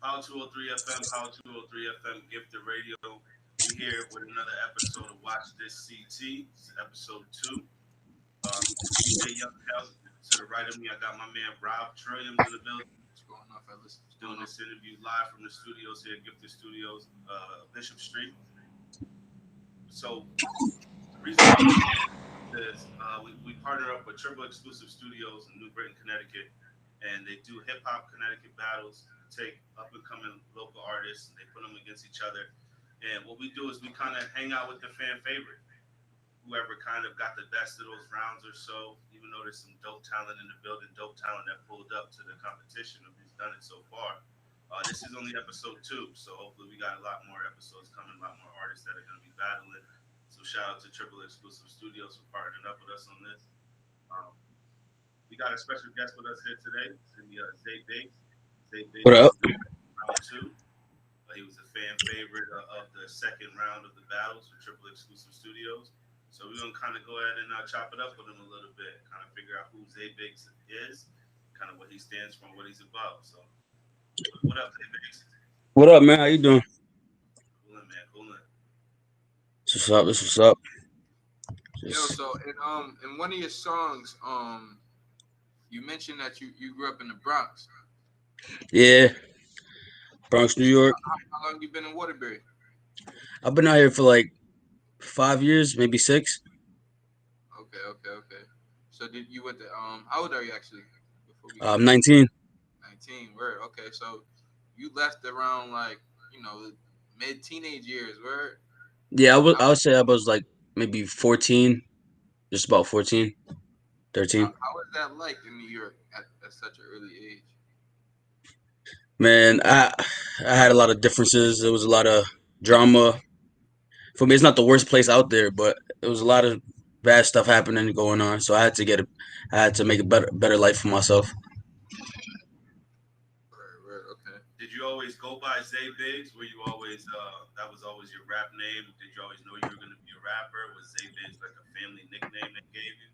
Power 203 FM, Power 203 FM, Gifted Radio. We here with another episode of Watch This CT. This is episode 2. DJ Young KELS. To the right of me, I got my man ROBB TRILLIAMS in the building. What's going on, fellas? Doing this interview live from the studios here, Gifted Studios, Bishop Street. So, the reason why is we partner up with Triple Exclusive Studios in New Britain, Connecticut, and they do hip hop Connecticut battles. Take up and coming local artists, and they put them against each other. And what we do is we kind of hang out with the fan favorite, whoever kind of got the best of those rounds or so. Even though there's some dope talent in the building, dope talent that pulled up to the competition of who's done it so far. This is only episode 2, so hopefully we got a lot more episodes coming, a lot more artists that are going to be battling. So shout out to Triple Exclusive Studios for partnering up with us on this. We got a special guest with us here today. It's the ZAY BIGGZ. What up? Round 2. He was a fan favorite of the second round of the battles for Triple Exclusive Studios. So we're going to kind of go ahead and chop it up with him a little bit, kind of figure out who ZAY BIGGZ is, kind of what he stands for and what he's about. So what up, ZAY BIGGZ? What up, man? How you doing? Coolin', man. Coolin'. What's up? This what's up? Yo, so in one of your songs, you mentioned that you grew up in the Bronx. Yeah, Bronx, New York. How long you been in Waterbury? I've been out here for like 5 years, maybe 6. Okay. So you went to how old are you actually? I'm 19. 19. Word. Okay, so you left around like mid-teenage years. Word. Yeah, I would say I was like maybe 14, just about 14, 13. How was that like in New York at such an early age? Man, I had a lot of differences. There was a lot of drama. For me, it's not the worst place out there, but there was a lot of bad stuff happening and going on. So I had to make a better life for myself. Right. Okay. Did you always go by ZAY BIGGZ? Were you always that was always your rap name? Did you always know you were going to be a rapper? Was ZAY BIGGZ like a family nickname they gave you?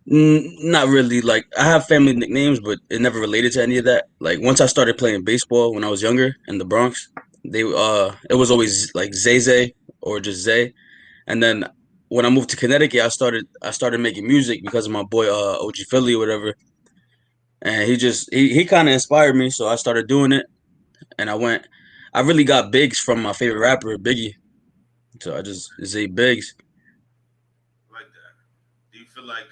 Not really. Like I have family nicknames, but it never related to any of that. Like once I started playing baseball when I was younger in the Bronx, it was always like Zay or just Zay. And then when I moved to Connecticut, I started making music because of my boy OG Philly or whatever. And he kind of inspired me, so I started doing it. And I really got BIGGZ from my favorite rapper, Biggie. So I just Zay BIGGZ. Like that. Do you feel like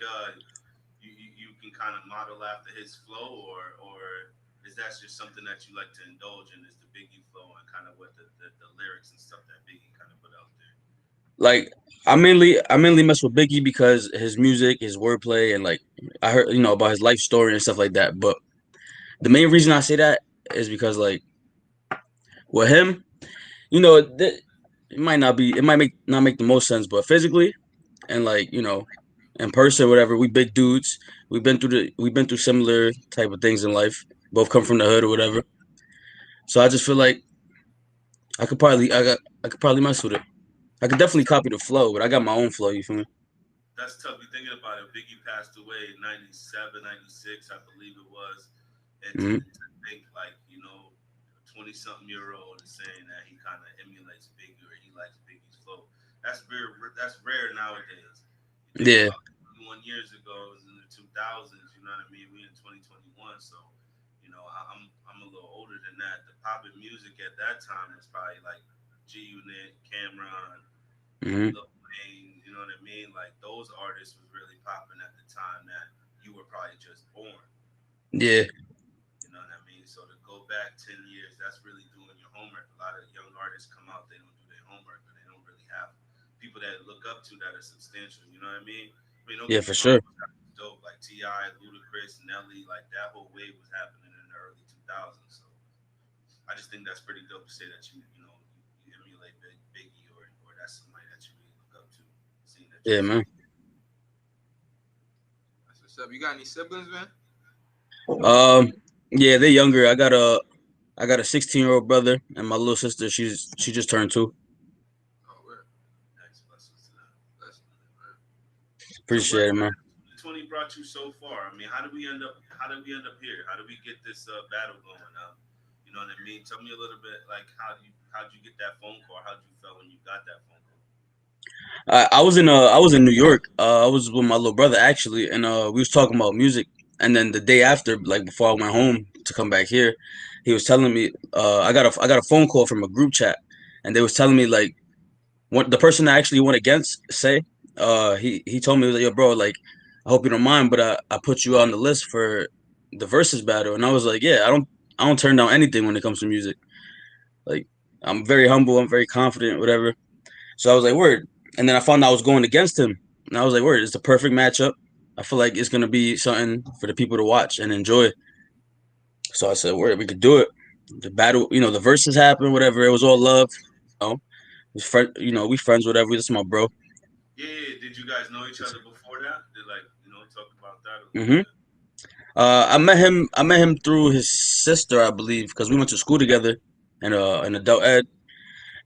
you can kind of model after his flow, or is that just something that you like to indulge in? Is the Biggie flow and kind of what the lyrics and stuff that Biggie kind of put out there? Like I mainly mess with Biggie because his music, his wordplay, and like I heard about his life story and stuff like that. But the main reason I say that is because like with him, it might not make the most sense, but physically and like in person, whatever, we big dudes. We've been through similar type of things in life. Both come from the hood or whatever. So I just feel like I could probably mess with it. I could definitely copy the flow, but I got my own flow. You feel me? That's tough. You're thinking about it. Biggie passed away in 97, 96, I believe it was. And to think like, 20-something-year-old is saying that he kind of emulates Biggie or he likes Biggie's flow. That's rare nowadays. Yeah. 21 years ago, it was in the 2000s, you know what I mean? We in 2021, so, I'm a little older than that. The poppin' music at that time was probably like G-Unit, Cameron, Lil Wayne, you know what I mean? Like those artists was really popping at the time that you were probably just born. Yeah. You know what I mean? So to go back 10 years, that's really doing your homework. A lot of young artists come out, they don't do their homework, but they don't really have people that look up to that are substantial. You know what I mean? Yeah, for sure. Dope, like T.I., Ludacris, Nelly, like that whole wave was happening in the early 2000s. So I just think that's pretty dope to say that you emulate Biggie or that's somebody that you really look up to. Yeah, man. That's what's up. You got any siblings, man? Yeah, they're younger. I got a 16-year-old brother, and my little sister. She just turned 2. Oh, word. Appreciate it, man. 20 brought you so far. I mean, how did we end up here? How did we get this battle going? You know what I mean? Tell me a little bit like how'd you get that phone call? How'd you feel when you got that phone call? I was in New York. I was with my little brother actually, and we was talking about music. And then the day after, like before I went home to come back here, he was telling me I got a phone call from a group chat, and they was telling me like what the person that actually went against say. He told me, he was like, yo, bro, like I hope you don't mind, but I put you on the list for the versus battle, and I was like, yeah, I don't turn down anything when it comes to music. Like I'm very humble, I'm very confident, whatever. So I was like, word. And then I found out I was going against him. And I was like, word, it's the perfect matchup. I feel like it's gonna be something for the people to watch and enjoy. So I said, word, we could do it. The battle, the verses happened, whatever. It was all love. We friends, whatever. This is my bro. Yeah, yeah. Did you guys know each other before that? Did like talk about that a little hmm bit? I met him. I met him through his sister, I believe, because we went to school together in adult ed.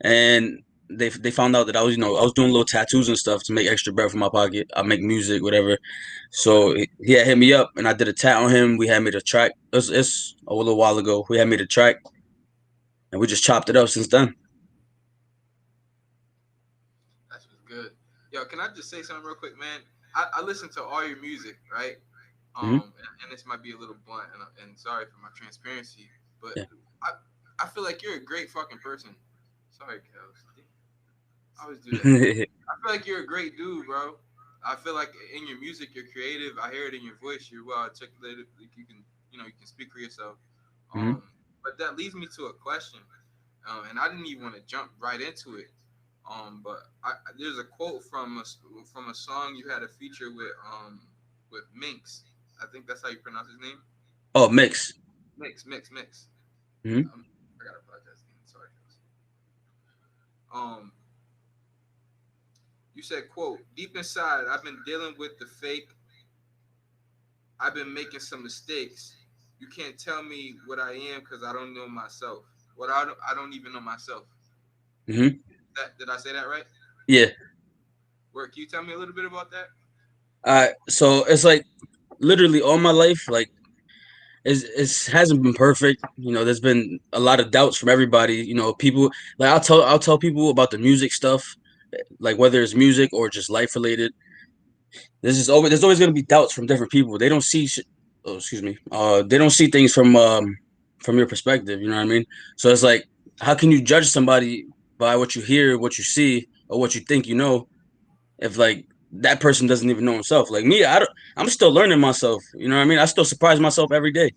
And they found out that I was doing little tattoos and stuff to make extra bread from my pocket. I make music, whatever. Okay. So he had hit me up, and I did a tat on him. We had made a track. It's a little while ago. We had made a track, and we just chopped it up since then. That's what's good. Yo, can I just say something real quick, man? I listen to all your music, right? hmm And this might be a little blunt, and sorry for my transparency, but Yeah. I I feel like you're a great fucking person. Sorry, Kels. I always do that. I feel like you're a great dude, bro. I feel like in your music, you're creative. I hear it in your voice. You're well articulated. Like you can speak for yourself. hmm But that leads me to a question, and I didn't even want to jump right into it. But there's a quote from a song you had a feature with Minx. I think that's how you pronounce his name. Oh, mix. Mix. hmm I gotta apologize again. Sorry, Kels. Um, you said, "quote Deep inside, I've been dealing with the fake. I've been making some mistakes. You can't tell me what I am because I don't know myself. I don't even know myself. hmm That did I say that right? Yeah. Where can you tell me a little bit about that? So it's like literally all my life, like it hasn't been perfect. There's been a lot of doubts from everybody. People like I'll tell people about the music stuff, like whether it's music or just life related. There's always gonna be doubts from different people. They don't see oh, excuse me. They don't see things from your perspective. You know what I mean? So it's like, how can you judge somebody by what you hear, what you see, or what you think you know, if like that person doesn't even know himself? Like me, I'm still learning myself. You know what I mean? I still surprise myself every day.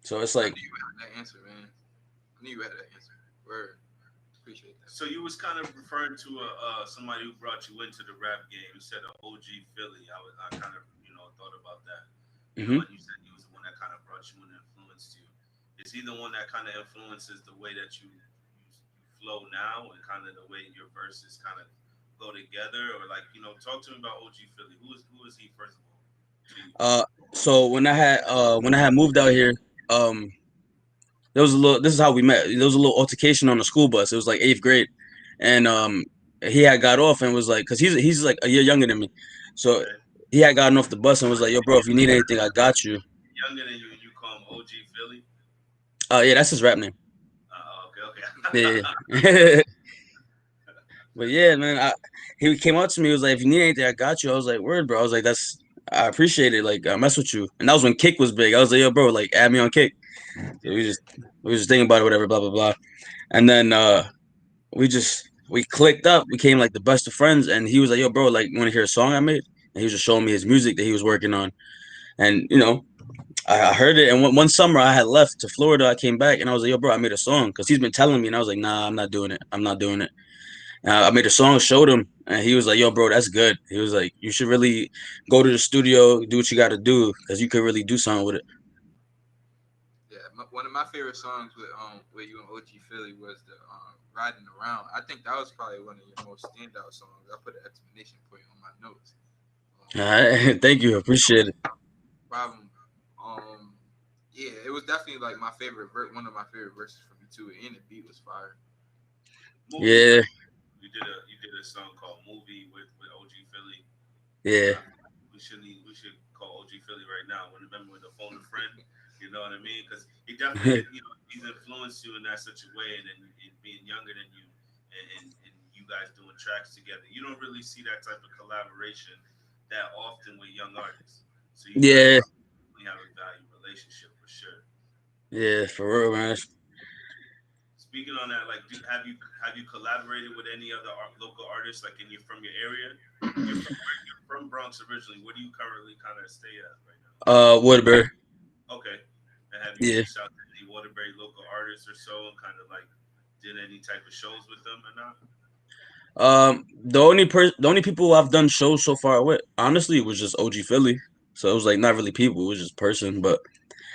So it's I like, knew you had that answer, man. I knew you had that answer. Word. Appreciate that. So you was kind of referring to somebody who brought you into the rap game. You said an OG Philly. I kind of thought about that. hmm And you said he was the one that kind of brought you and influenced you. Is he the one that kind of influences the way that you flow now and kind of the way your verses kind of go together? Or like talk to me about OG Philly. Who is he first of all to you? uh, so when I had moved out here, um, there was a little. This is how we met. There was a little altercation on the school bus. It was like eighth grade, and he had got off and was like, cause he's like a year younger than me, so Okay, he had gotten off the bus and was like, "Yo, bro, if you need anything, I got you." younger than you, and you call him OG Philly. Yeah, that's his rap name. Okay, okay. Yeah. Yeah. But yeah, man, he came up to me. He was like, "If you need anything, I got you." I was like, "Word, bro." I was like, I appreciate it. Like, I mess with you." And that was when Kick was big. I was like, "Yo, bro, like, add me on Kick." So we just thinking about it, whatever, blah blah blah. And then we clicked up, became like the best of friends. And he was like, "Yo, bro, like, you want to hear a song I made?" And he was just showing me his music that he was working on. And I heard it. And one summer I had left to Florida. I came back and I was like, "Yo, bro, I made a song," because he's been telling me, and I was like, "Nah, I'm not doing it. I'm not doing it." And I made a song, showed him, and he was like, "Yo, bro, that's good." He was like, "You should really go to the studio, do what you got to do, because you could really do something with it." Yeah, one of my favorite songs with you and OG Philly was the "Riding Around." I think that was probably one of your most standout songs. I put an exclamation point on my notes. All right, thank you, appreciate it. Problem. Um, yeah, it was definitely like my favorite one of my favorite verses from you too, and the beat was fire. Movie. Yeah, You did a song called Movie with OG Philly. yeah. We should call OG Philly right now. Remember with the phone a friend. You know what I mean? Because he definitely, he's influenced you in that such a way, and then being younger than you, and you guys doing tracks together. You don't really see that type of collaboration that often with young artists. So you guys Yeah, probably have a valued relationship for sure. yeah, for real, man. Speaking on that, like, have you collaborated with any other local artists, like from your area? You're from Bronx originally. Where do you currently kind of stay at right now? Woodbury. Okay. And have you Yeah. reached out to any Waterbury local artists or so, and kind of like did any type of shows with them or not? The only people I've done shows so far with, honestly, it was just OG Philly. So it was like not really people, it was just person, but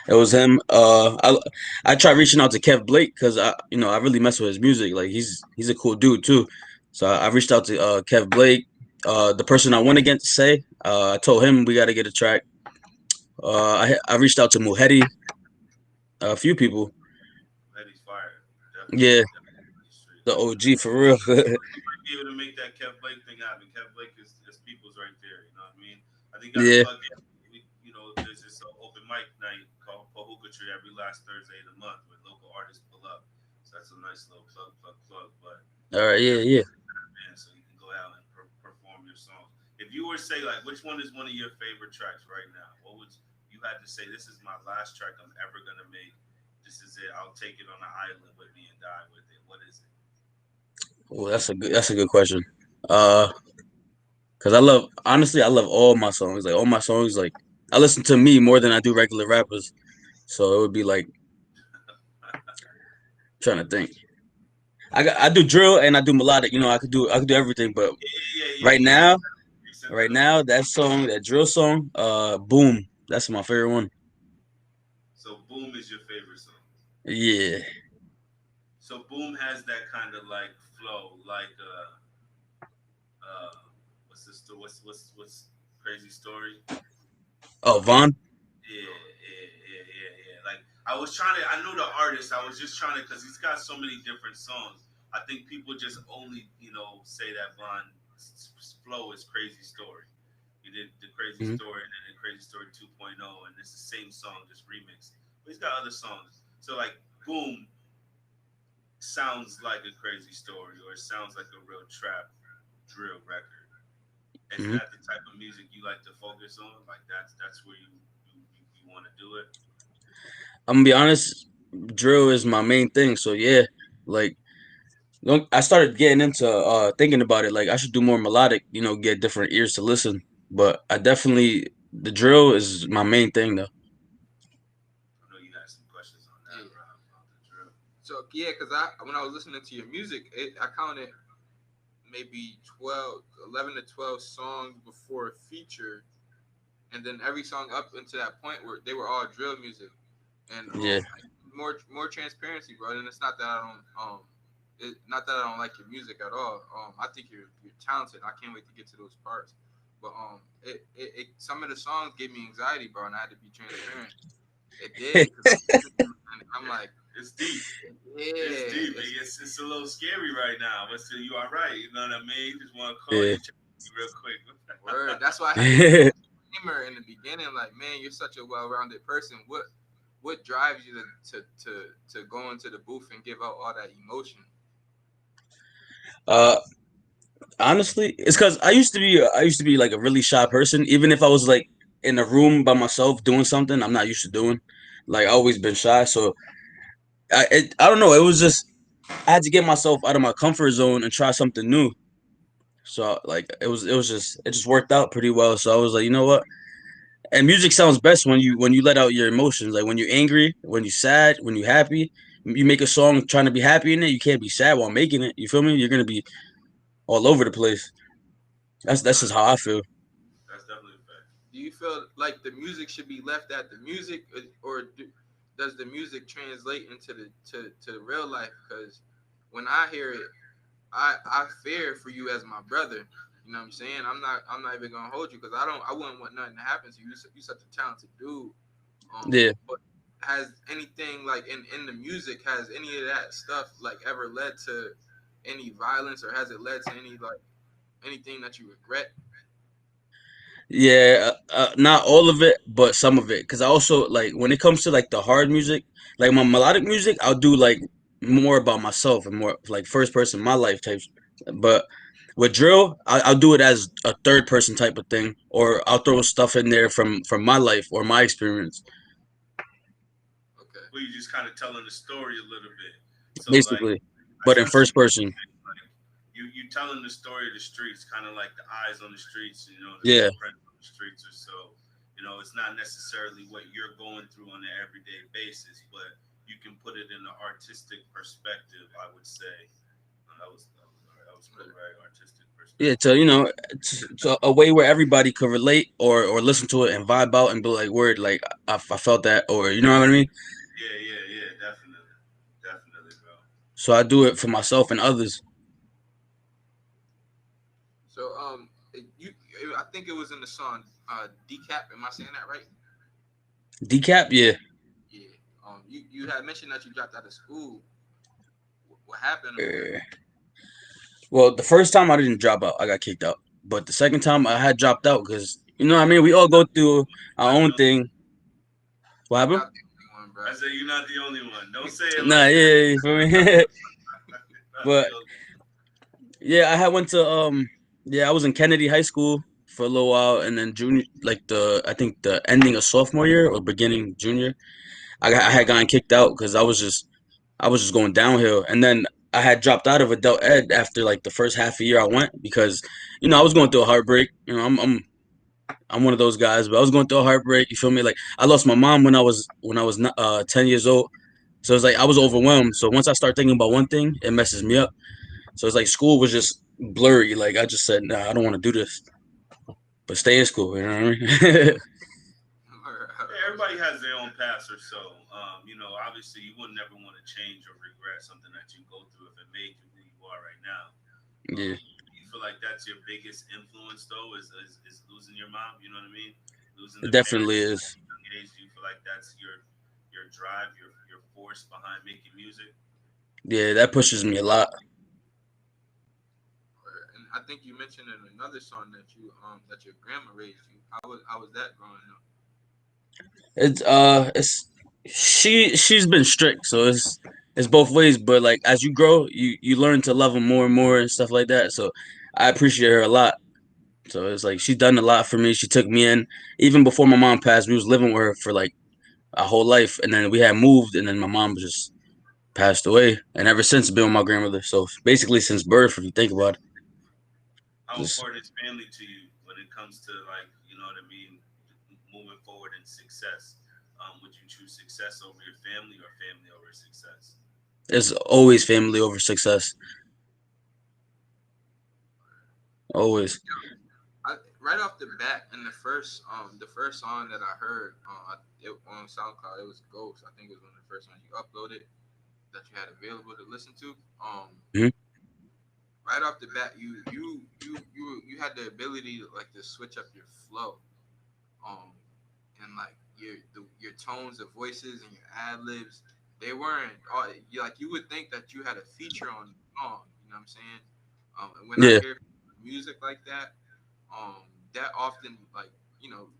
it was him. I tried reaching out to Kev Blake because I really mess with his music. Like he's a cool dude too. So I reached out to Kev Blake. The person I went against, Say, I told him we got to get a track. I reached out to Muhedi, a few people. Eddie's fire. Definitely, Yeah, definitely straight. the OG for real. You might be able to make that Kev Blake thing happen. Kev Blake is people's right there. You know what I mean? I think you got to Yeah, plug in. There's this open mic night called Pahuka Tree every last Thursday of the month where local artists pull up. So that's a nice little plug. But all right, yeah, definitely, yeah. man, so you can go out and perform your songs. If you were to say like, which one is one of your favorite tracks right now? What would you had to say? This is my last track I'm ever gonna make. This is it. I'll take it on the island with me and die with it. What is it? Well, that's a good question. Uh, cause I love all my songs. Like all my songs, like I listen to me more than I do regular rappers. So it would be like trying to think. I do drill and I do melodic. I could do everything. But Yeah. right now, You set that right up. now, that drill song, boom, that's my favorite one. So Boom is your favorite song. Yeah. So Boom has that kind of like flow, like what's this? What's crazy story? Oh, Vaughn. Yeah. Like I was trying to, I know the artist. I was just trying to, because he's got so many different songs. I think people just only, say that Von's flow is Crazy Story. He did the Crazy Mhm. Story and then the Crazy Story 2.0, and it's the same song, just remixed. But he's got other songs. So like, Boom sounds like a Crazy Story, or it sounds like a real trap drill record. Is Mhm. that the type of music you like to focus on? Like that's where you want to do it? I'm gonna be honest. Drill is my main thing. So yeah, like I started getting into thinking about it. Like I should do more melodic. Get different ears to listen. But I definitely the drill is my main thing though. I know you had some questions on that, Yeah. Rob, about the drill. So yeah, because when I was listening to your music, I counted maybe 12, 11 to 12 songs before a feature, and then every song up until that point where they were all drill music, and Yeah. more transparency, bro. And it's not that I don't not that I don't like your music at all. I think you're talented. I can't wait to get to those parts. But some of the songs gave me anxiety, bro, and I had to be transparent. It did because I'm Yeah, like, it's deep. It's yeah, deep. It's a little scary right now, but still, you are right. You know what I mean? Just want to call Yeah. you, check you real quick. word. That's why I had to give you a disclaimer in the beginning. Like, man, you're such a well-rounded person. What drives you to go into the booth and give out all that emotion? uh, Honestly, it's because I used to be like a really shy person. Even if I was like in a room by myself doing something I'm not used to doing, like I always been shy. So I don't know. It was just I had to get myself out of my comfort zone and try something new. So like it just worked out pretty well. So I was like, you know what? And music sounds best when you let out your emotions. Like when you're angry, when you're sad, when you're happy. You make a song trying to be happy in it. You can't be sad while making it. You feel me? You're gonna be all over the place. That's Nah, just how I feel. that's definitely a fact. Do you feel like the music should be left at the music, does the music translate into the real life? Because when I hear it, I fear for you as my brother. You know what I'm saying? I'm not even gonna hold you because I wouldn't want nothing to happen to you. You such a talented dude. Yeah. But has anything like in the music, has any of that stuff like ever led to any violence, or has it led to any like anything that you regret? Yeah, not all of it, but some of it. Cause I also like when it comes to like the hard music, like my melodic music, I'll do like more about myself and more like first person, my life types. But with drill, I'll do it as a third person type of thing, or I'll throw stuff in there from my life or my experience, Okay. Where you just kind of telling the story a little bit. So like basically, but in I see first person. like you telling the story of the streets, kind of like the eyes on the streets, you know, the Yeah, footprint on the streets or so. You know, it's not necessarily what you're going through on an everyday basis, but you can put it in an artistic perspective. I would say that was put very artistic yeah. perspective. To to a way where everybody could relate or listen to it and vibe out and be like, word, like I felt that, or you know what I mean. Yeah, yeah, yeah, definitely, definitely, bro. So I do it for myself and others. So I think it was in the song Decap. Am I saying that right? Decap, yeah. Yeah. You had mentioned that you dropped out of school. What happened? Uh, Well, the first time I didn't drop out, I got kicked out. But the second time I had dropped out because you know what I mean. We all go through our Not the own only, thing. What You're happened? not the only one, bro. I say you're not the only one. Don't say it Nah, like that. yeah, you feel me? Not the But only. yeah, I had went to yeah, I was in Kennedy High School for a little while, and then junior, like the I think the ending of sophomore year or beginning junior, I had gotten kicked out because I was just going downhill, and then I had dropped out of adult ed after like the first half a year I went because you know I was going through a heartbreak. You know, I'm one of those guys, but I was going through a heartbreak. You feel me? Like I lost my mom when I was 10 years old, so it's like I was overwhelmed. So once I start thinking about one thing, it messes me up. So it's like school was just blurry. Like I just said, nah, I don't want to do this, but stay in school. You know what I mean? Yeah, everybody has their own past or so. You know, obviously, you would never want to change or regret something that you go through if it made you who you are right now. Yeah, You feel like that's your biggest influence, though, is losing your mom. You know what I mean? Losing it the parent definitely at is. a young age. Do you feel like that's your drive, your force behind making music? Yeah, that pushes me a lot. And I think you mentioned in another song that your grandma raised you. How was that growing up? It's she's been strict, so it's both ways. But like as you grow, you learn to love them more and more and stuff like that. So I appreciate her a lot. So it's like she's done a lot for me. She took me in even before my mom passed. We was living with her for like our whole life, and then we had moved, and then my mom just passed away, and ever since been with my grandmother. So basically since birth, if you think about it, How just important is family to you when it comes to like, you know what I mean, moving forward in success? Would you choose success over your family or family over success? it's always family over success. Always. Right off the bat, in the first song that I heard on SoundCloud, it was Ghost. I think it was one of the first ones you uploaded that you had available to listen to. Mhm. Right off the bat, you had the ability to switch up your flow, um, and like your tones of voices and your ad libs. They weren't you would think that you had a feature on the song. You know what I'm saying? And when I Yeah. hear music like that, um, that often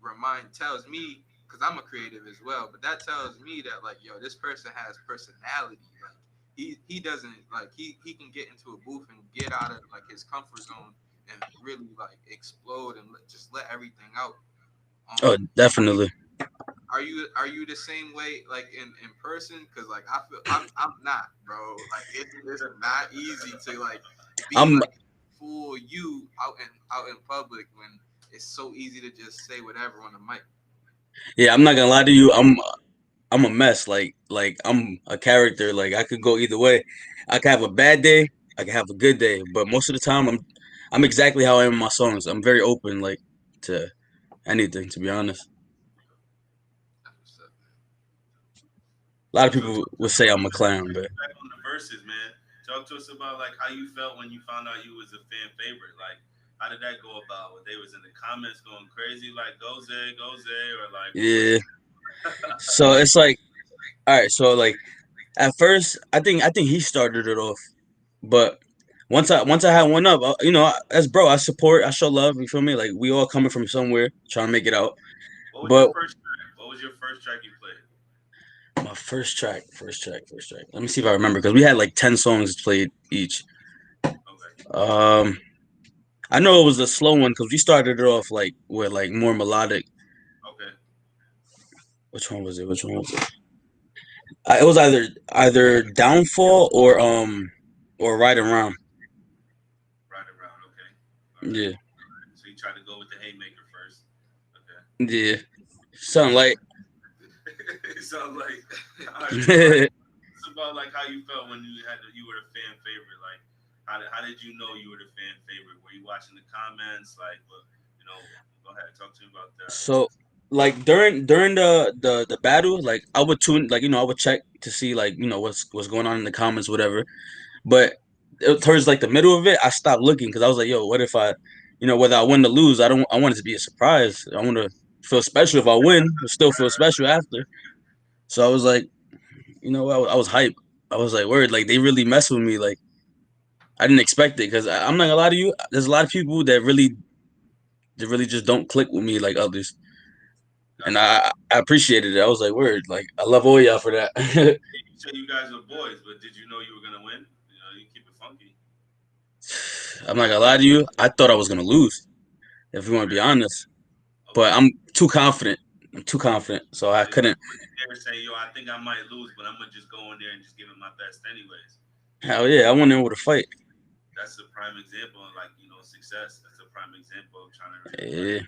remind tells me because I'm a creative as well, but that tells me that like this person has personality. Like he doesn't he can get into a booth and get out of like his comfort zone and really like explode and just let everything out. Oh, Um, definitely. are you the same way like in person? Because like I feel I'm not, bro. Like it's not easy to like be I'm like full you out in public when it's so easy to just say whatever on the mic. yeah. I'm not gonna lie to you. I'm a mess. Like I'm a character. Like I could go either way. I could have a bad day. I could have a good day. But most of the time, I'm exactly how I am in my songs. I'm very open, like to anything. To be honest, That's what's up, man. a lot of So people talk to would us say about I'm a let's clown, bring but it back on the verses, man. Talk to us about like how you felt when you found out you was a fan favorite. Like, how did that go about? When they was in the comments going crazy, like go Zay, or like what was yeah. it? So it's like, all right. So like at first, I think he started it off, but once I had one up, you know, as bro, I support, I show love. You feel me? Like we all coming from somewhere, trying to make it out. What was your But first track? What was your first track you played? my first track. Let me see if I remember because we had like 10 songs played each. Okay. I know it was a slow one because we started it off like with like more melodic. Okay. Which one was it? Which one was it? It was either Downfall or Right Around. Right around. Okay. All right. Yeah, All right. So you tried to go with the haymaker first. Okay. yeah. Something like It sounds like all right. So like, it's about like how you felt when you were a fan favorite. Like, how did you know you were the fan favorite? Were you watching the comments? Like, but you know, go ahead, talk to me about that. so like during the battle, like I would tune like I would check to see like what's going on in the comments, whatever. But towards like the middle of it, I stopped looking because I was like, yo, what if whether I win or lose, I want it to be a surprise. I want to feel special if I win, but still feel special after. So I was like, I was hyped. I was like, word, like they really mess with me. Like I didn't expect it because I'm not gonna lie to you. There's a lot of people that really just don't click with me like others, and Gotcha. I appreciated it. I was like, word, like I love all y'all for that. You said you guys were boys, but did you know you were gonna win? You know, you keep it funky. I'm not gonna lie to you. I thought I was gonna lose, if you want to be Okay. honest. But Okay. I'm too confident. I'm too confident, so I So you couldn't. went in there saying, "Yo, I think I might lose, but I'm gonna just go in there and just give it my best, anyways." Hell yeah, I went in with a fight. That's a prime example of like success. That's a prime example of trying to really like Yeah,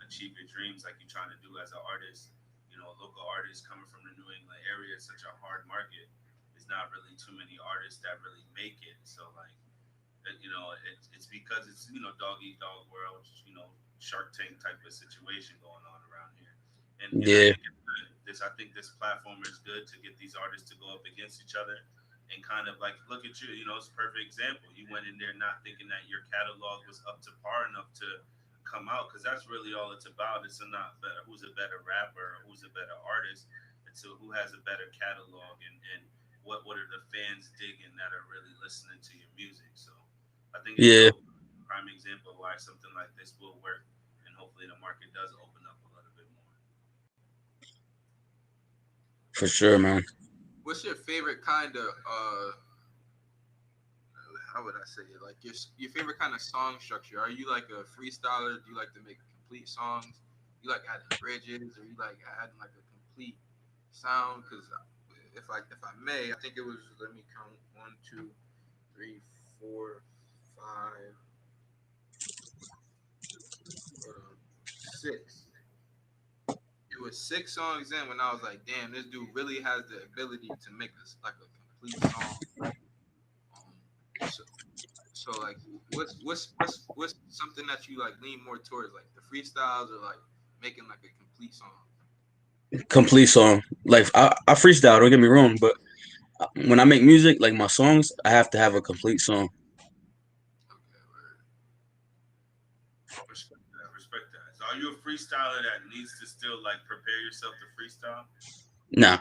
achieve your dreams, like you're trying to do as an artist. You know, local artists coming from the New England area is such a hard market. There's not really too many artists that really make it. So like, it's because it's dog eat dog world. Shark Tank type of situation going on around here. And I yeah, think it's good. I think this platform is good to get these artists to go up against each other and kind of like look at you. It's a perfect example. You went in there not thinking that your catalog was up to par enough to come out because that's really all it's about. It's not better who's a better rapper or who's a better artist. It's who has a better catalog and what are the fans digging that are really listening to your music. So I think it's yeah, dope. Prime example of why something like this will work, and hopefully the market does open up a little bit more. for sure, man. What's your favorite kind of how would I say it? Like your favorite kind of song structure? Are you like a freestyler? Do you like to make complete songs? You like adding bridges, or you like adding like a complete sound? Because if I may, I think it was, let me count, one, two, three, four, five, six. It was 6 songs in when I was like, damn, this dude really has the ability to make this like a complete song. So, so like, what's something that you like lean more towards, like the freestyles or like making like a complete song? Complete song. Like I freestyle. Don't get me wrong, but when I make music, like my songs, I have to have a complete song. Okay, Respect that. Respect that. So are you a freestyler that needs to still like prepare yourself to freestyle? Nah,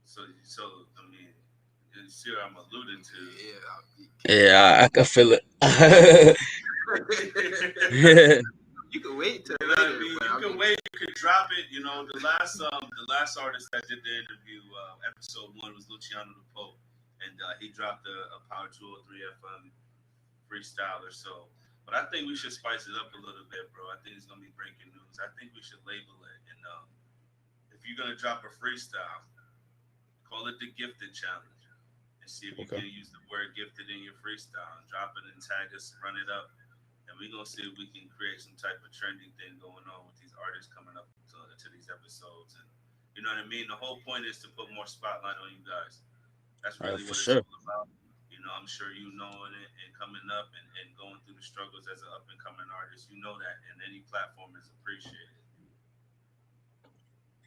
So I mean, you see what I'm alluding to. yeah, I can feel it. yeah. You can wait till You know what I later, mean? but You I can mean, wait. You can drop it. The last artist that did the interview, episode 1 was Luciano the Pope, and he dropped a Power 203 FM freestyle or so. But I think we should spice it up a little bit, bro. I think it's gonna be breaking news. I think we should label it, and if you're gonna drop a freestyle, call it the Gifted Challenge, and see if you Okay. can use the word gifted in your freestyle. Drop it and tag us, run it up, and we're gonna see if we can create some type of trending thing going on with these artists coming up to these episodes. And you know what I mean. The whole point is to put more spotlight on you guys. That's really For what it's sure, all about. I'm sure you knowing it and coming up and going through the struggles as an up and coming artist. You know that, and any platform is appreciated.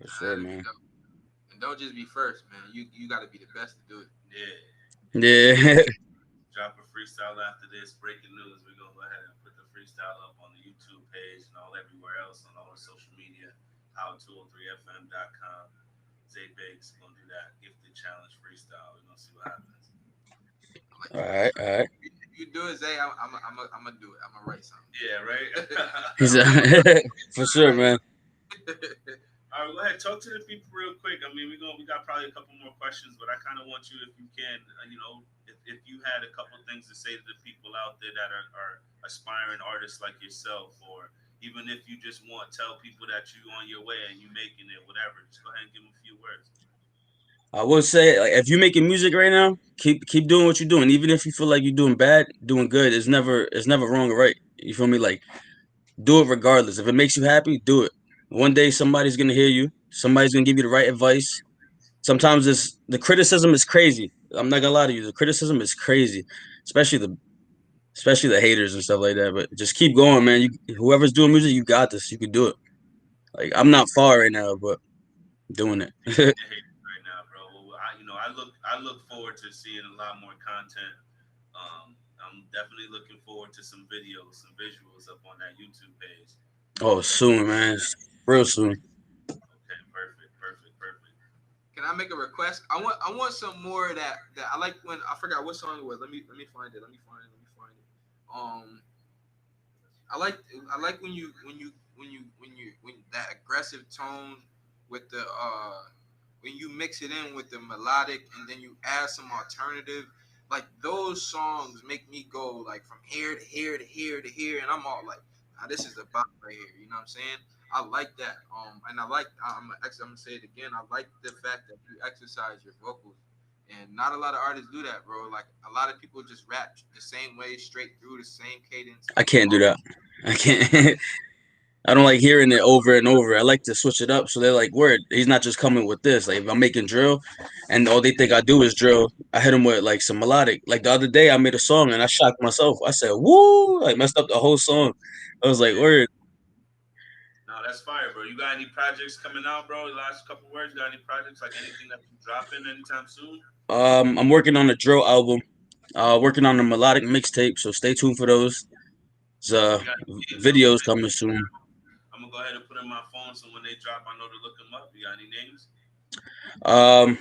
for sure, that'd be man. dope. And don't just be first, man. You got to be the best to do it. Yeah. Yeah, Drop a freestyle after this. Breaking news. We're gonna go ahead and put the freestyle up on the YouTube page and all everywhere else on all the social media. How203fm.com. Zay BIGGZ gonna do that gifted challenge freestyle. We're gonna see what happens. I like all that. right, all right. You do it, Zay. I'm gonna do it. I'm gonna write something. Yeah, right. He's for sure, man. All right, go ahead. Talk to the people real quick. I mean, we got probably a couple more questions, but I kind of want you, if you can, if you had a couple things to say to the people out there that are aspiring artists like yourself, or even if you just want to tell people that you on your way and you making it, whatever, just go ahead and give them a few words. I would say, like, if you're making music right now, keep doing what you're doing. Even if you feel like you're doing bad, doing good, it's never wrong or right. You feel me? Like, do it regardless. If it makes you happy, do it. One day somebody's gonna hear you. Somebody's gonna give you the right advice. Sometimes the criticism is crazy. I'm not gonna lie to you. The criticism is crazy, especially the haters and stuff like that. But just keep going, man. Whoever's doing music, you got this. You can do it. Like, I'm not far right now, but doing it. Right now, bro. Well, I look forward to seeing a lot more content. I'm definitely looking forward to some videos, some visuals up on that YouTube page. Oh, soon, man. Real soon. Okay, perfect, perfect, perfect. Can I make a request? I want some more of that I like when I forgot what song it was. Let me find it. Um, I like when that aggressive tone with the when you mix it in with the melodic and then you add some alternative. Like those songs make me go like from here to here to here to here, and I'm all like, nah, this is the bop right here. You know what I'm saying? I like that. And I'm gonna say it again. I like the fact that you exercise your vocals, and not a lot of artists do that, bro. Like a lot of people just rap the same way, straight through the same cadence. I can't do that. I can't. I don't like hearing it over and over. I like to switch it up so they're like, "Word, he's not just coming with this." Like if I'm making drill, and all they think I do is drill, I hit him with like some melodic. Like the other day, I made a song and I shocked myself. I said, "Woo!" Like messed up the whole song. I was like, Yeah. "Word." No, that's fire, bro. You got any projects coming out, bro? The last couple words. You got any projects, like anything that you dropping anytime soon? I'm working on a drill album. Working on a melodic mixtape. So stay tuned for those. There's You got any names on them? videos coming soon. I'm gonna go ahead and put in my phone so when they drop, I know to look them up. You got any names? Um,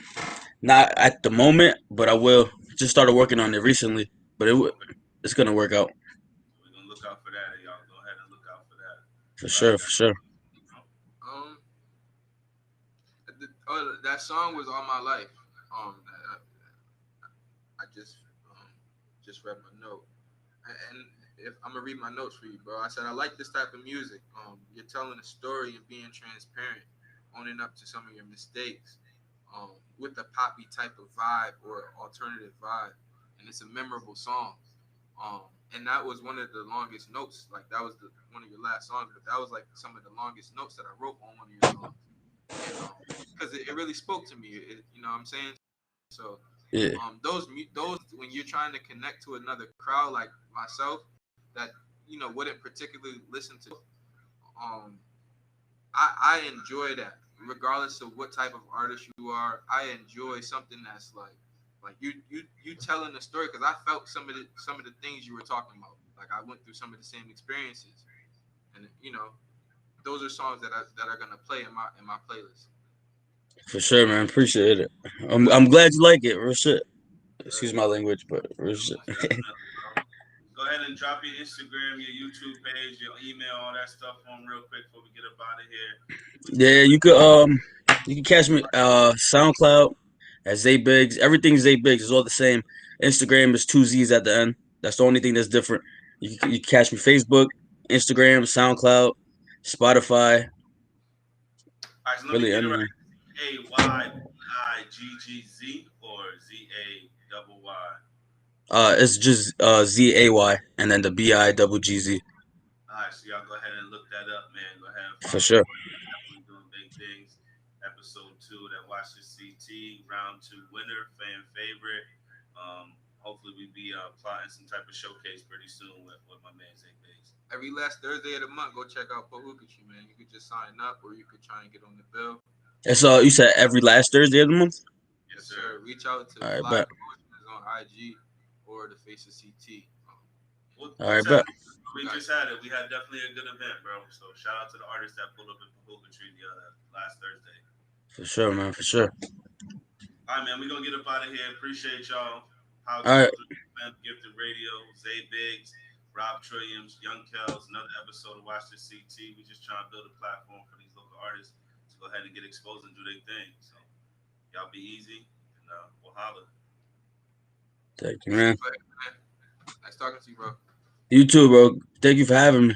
Not at the moment, but I will. Just started working on it recently, but Okay, it's gonna work out we're gonna look out for that. Y'all go ahead and look out for that. for All right, sure, for sure. Um, that song was all my life. I just read my note, and if I'm gonna read my notes for you, bro, I said I like this type of music. You're telling a story and being transparent, owning up to some of your mistakes, with a poppy type of vibe or alternative vibe, and it's a memorable song. And that was one of the longest notes. Like that was one of your last songs, but that was like some of the longest notes that I wrote on one of your songs, and because it really spoke to me. You know what I'm saying? So Yeah, those when you're trying to connect to another crowd like myself that wouldn't particularly listen to, um I enjoy that regardless of what type of artist you are. I enjoy something that's like you telling the story because I felt some of the things you were talking about. Like I went through some of the same experiences, and those are songs that are gonna play in my playlist. for sure, man. Appreciate it. I'm glad you like it. Real shit. Excuse my language, but real shit. most definitely, bro. Go ahead and drop your Instagram, your YouTube page, your email, all that stuff on real quick before we get up out of here. We Yeah, can you can catch me SoundCloud at Zay BIGGZ. Everything's Zay BIGGZ. It's all the same. Instagram is two Z's at the end. That's the only thing that's different. You can catch me Facebook, Instagram, SoundCloud, Spotify, all right, so let me really get it right. anywhere. AYBIGGZ or ZAY? It's just ZAY and then the BIGGZ All right, so y'all go ahead and look that up, man. Go ahead and for follow the sure. brand. Definitely doing big things. Episode 2 that watched the CT round 2 winner, fan favorite. Hopefully we be plotting some type of showcase pretty soon with my man Zay Biggs. Every last Thursday of the month, go check out Pahukachi, man. You could just sign up, or you could try and get on the bill. It's you said every last Thursday of the month. Yes, Yes, sir. sir. Reach out to All right, Fly bet. Promotions on IG or the Face of CT. All What's right, bet. happening? We just had it. We had definitely a good event, bro. So shout out to the artists that pulled up in Pahuka Tree the last Thursday. For sure, man. For sure. All right, man. We're gonna get up out of here. Appreciate y'all. How All right. to Man, Gifted Radio, Zay BIGGZ, ROBB TRILLIAMS, Young KELS, another episode of Watch the CT. We just trying to build a platform for these local artists to go ahead and get exposed and do their thing. So y'all be easy, and we'll holler. Thank you, man. Nice talking to you, bro. You too, bro. Thank you for having me.